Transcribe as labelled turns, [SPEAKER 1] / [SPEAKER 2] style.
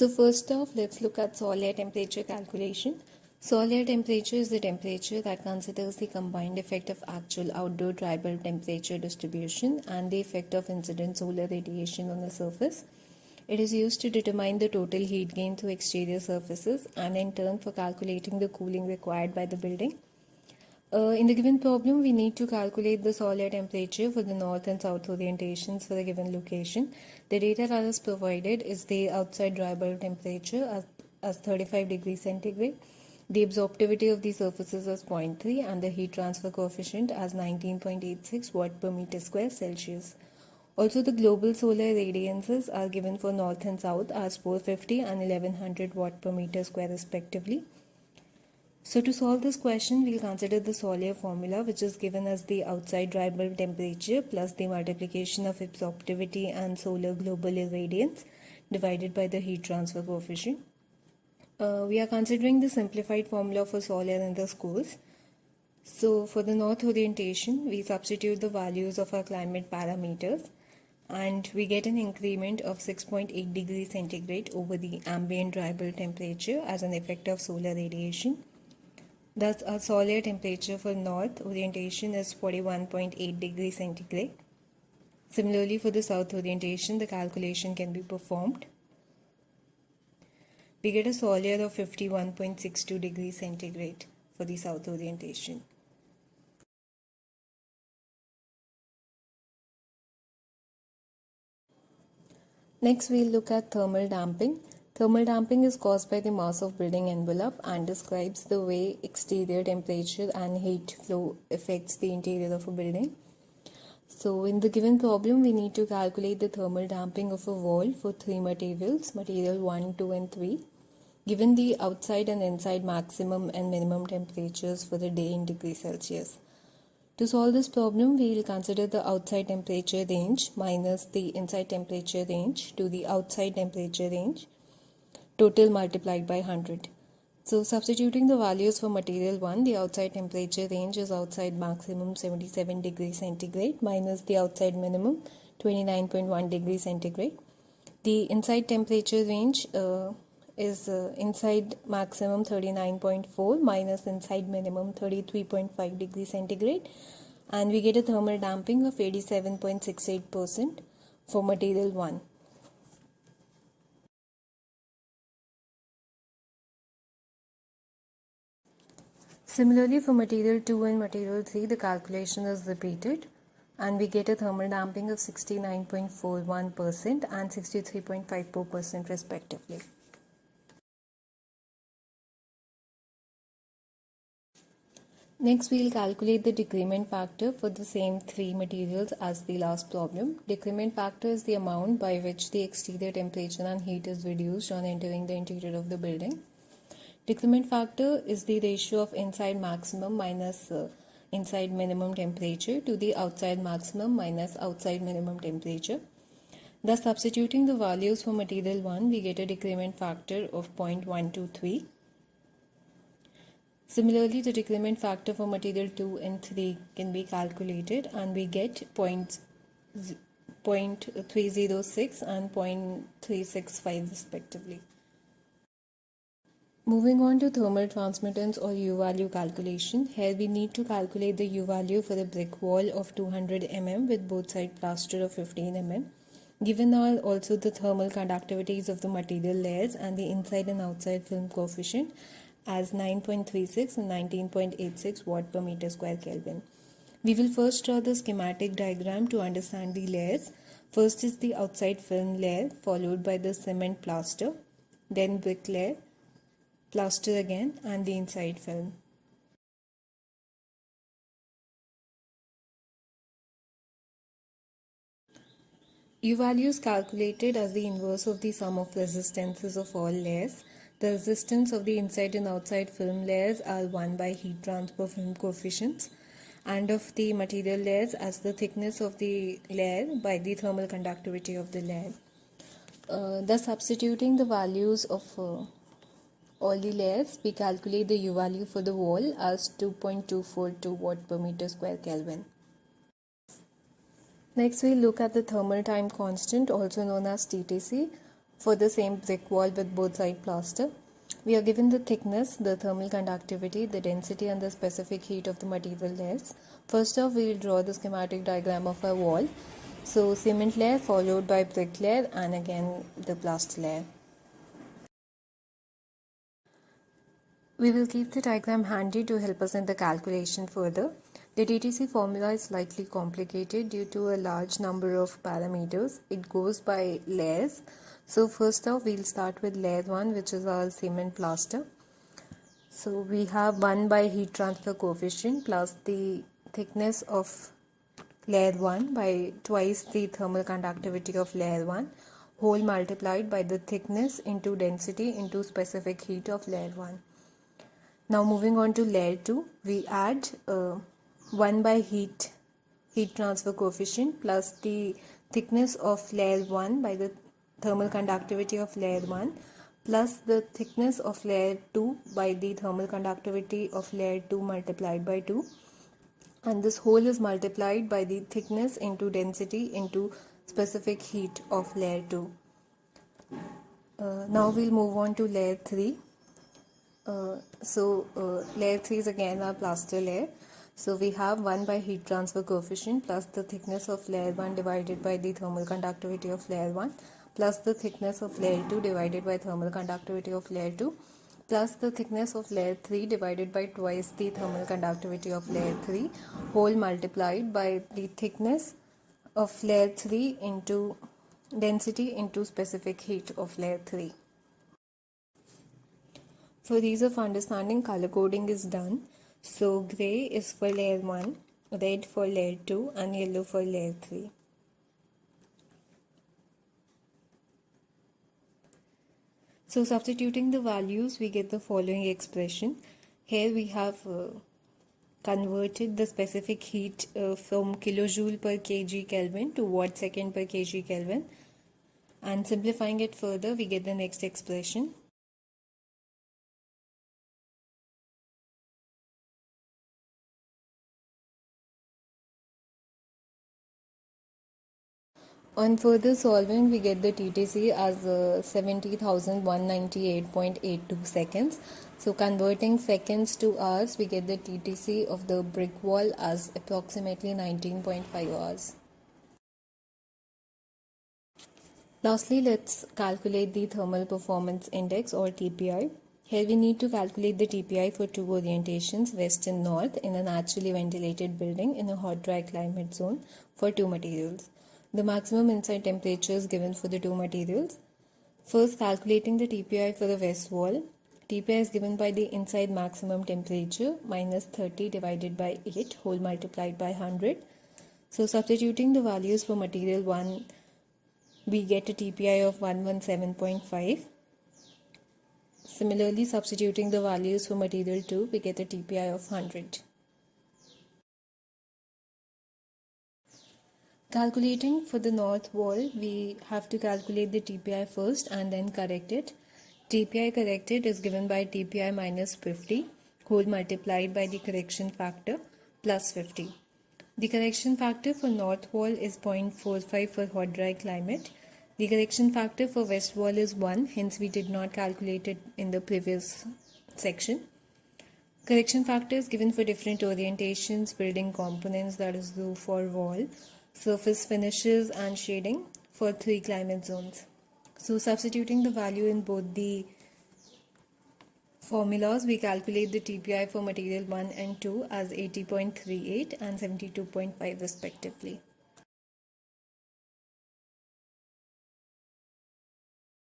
[SPEAKER 1] So first off, let's look at soil air temperature calculation. Soil air temperature is the temperature that considers the combined effect of actual outdoor dry bulb temperature distribution and the effect of incident solar radiation on the surface. It is used to determine the total heat gain through exterior surfaces and in turn for calculating the cooling required by the building. In the given problem, we need to calculate the soil air temperature for the north and south orientations for a given location. The data that is provided is the outside dry bulb temperature as 35 degrees centigrade, the absorptivity of the surfaces as 0.3 and the heat transfer coefficient as 19.86 watt per meter square Celsius. Also, the global solar radiances are given for north and south as 450 and 1100 watt per meter square respectively. So to solve this question, we'll consider the soil air formula, which is given as the outside dry bulb temperature plus the multiplication of absorptivity and solar global irradiance divided by the heat transfer coefficient. We are considering the simplified formula for soil air in this course. So for the north orientation, we substitute the values of our climate parameters and we get an increment of 6.8 degrees centigrade over the ambient dry bulb temperature as an effect of solar radiation. Thus, our soil air temperature for north orientation is 41.8 degrees centigrade. Similarly, for the south orientation, the calculation can be performed. We get a soil air of 51.62 degrees centigrade for the south orientation. Next, we'll look at thermal damping. Thermal damping is caused by the mass of building envelope and describes the way exterior temperature and heat flow affects the interior of a building. So in the given problem, we need to calculate the thermal damping of a wall for three materials, material 1, 2 and 3, given the outside and inside maximum and minimum temperatures for the day in degrees Celsius. To solve this problem, we will consider the outside temperature range minus the inside temperature range to the outside temperature range, total multiplied by 100. So substituting the values for material 1, the outside temperature range is outside maximum 77 degrees centigrade minus the outside minimum 29.1 degrees centigrade. The inside temperature range is inside maximum 39.4 minus inside minimum 33.5 degrees centigrade, and we get a thermal damping of 87.68% for material 1. Similarly, for material 2 and material 3, the calculation is repeated and we get a thermal damping of 69.41% and 63.54% respectively. Next, we will calculate the decrement factor for the same three materials as the last problem. Decrement factor is the amount by which the exterior temperature and heat is reduced on entering the interior of the building. Decrement factor is the ratio of inside maximum minus inside minimum temperature to the outside maximum minus outside minimum temperature. Thus, substituting the values for material 1, we get a decrement factor of 0.123. Similarly, the decrement factor for material 2 and 3 can be calculated and we get 0.306 and 0.365 respectively. Moving on to thermal transmittance or U value calculation. Here we need to calculate the U value for a brick wall of 200 mm with both side plaster of 15 mm. Given are also the thermal conductivities of the material layers and the inside and outside film coefficient as 9.36 and 19.86 watt per meter square Kelvin. We will first draw the schematic diagram to understand the layers. First is the outside film layer followed by the cement plaster, then brick layer, plaster again and the inside film. U value is calculated as the inverse of the sum of resistances of all layers. The resistance of the inside and outside film layers are 1 by heat transfer film coefficients and of the material layers as the thickness of the layer by the thermal conductivity of the layer. Thus substituting the values of all the layers, we calculate the U value for the wall as 2.242 watt per meter square Kelvin. Next, we look at the thermal time constant, also known as TTC. for the same brick wall with both side plaster. We are given the thickness, the thermal conductivity, the density and the specific heat of the material layers. First off, we will draw the schematic diagram of our wall. So cement layer followed by brick layer and again the plaster layer. We will keep the diagram handy to help us in the calculation further. The DTC formula is slightly complicated due to a large number of parameters. It goes by layers. So first off, we'll start with layer 1, which is our cement plaster. So we have 1 by heat transfer coefficient plus the thickness of layer 1 by twice the thermal conductivity of layer 1, whole multiplied by the thickness into density into specific heat of layer 1. Now moving on to layer 2, we add 1 by heat transfer coefficient plus the thickness of layer 1 by the thermal conductivity of layer 1 plus the thickness of layer 2 by the thermal conductivity of layer 2 multiplied by 2, and this whole is multiplied by the thickness into density into specific heat of layer 2. Now we'll move on to layer 3. Layer 3 is again our plaster layer. So we have 1 by heat transfer coefficient plus the thickness of layer 1 divided by the thermal conductivity of layer 1 plus the thickness of layer 2 divided by thermal conductivity of layer 2 plus the thickness of layer 3 divided by twice the thermal conductivity of layer 3, whole multiplied by the thickness of layer 3 into density into specific heat of layer 3. For ease of understanding, color coding is done. So gray is for layer 1, red for layer 2 and yellow for layer 3. So substituting the values, we get the following expression. Here we have converted the specific heat from kilojoule per kg Kelvin to watt second per kg Kelvin, and simplifying it further, we get the next expression. On further solving, we get the TTC as 70,198.82 seconds. So converting seconds to hours, we get the TTC of the brick wall as approximately 19.5 hours. Lastly, let's calculate the thermal performance index or TPI. Here we need to calculate the TPI for two orientations, west and north, in a naturally ventilated building in a hot dry climate zone for two materials. The maximum inside temperature is given for the two materials. First, calculating the TPI for the west wall. TPI is given by the inside maximum temperature minus 30 divided by 8 whole multiplied by 100. So substituting the values for material 1, we get a TPI of 117.5. Similarly, substituting the values for material 2, we get a TPI of 100. Calculating for the north wall, we have to calculate the TPI first and then correct it. TPI corrected is given by TPI minus 50 whole multiplied by the correction factor plus 50. The correction factor for north wall is 0.45 for hot dry climate. The correction factor for west wall is 1, hence we did not calculate it in the previous section. Correction factor is given for different orientations, building components, that is roof or wall, surface finishes and shading for 3 climate zones. So substituting the value in both the formulas, we calculate the TPI for material 1 and 2 as 80.38 and 72.5 respectively.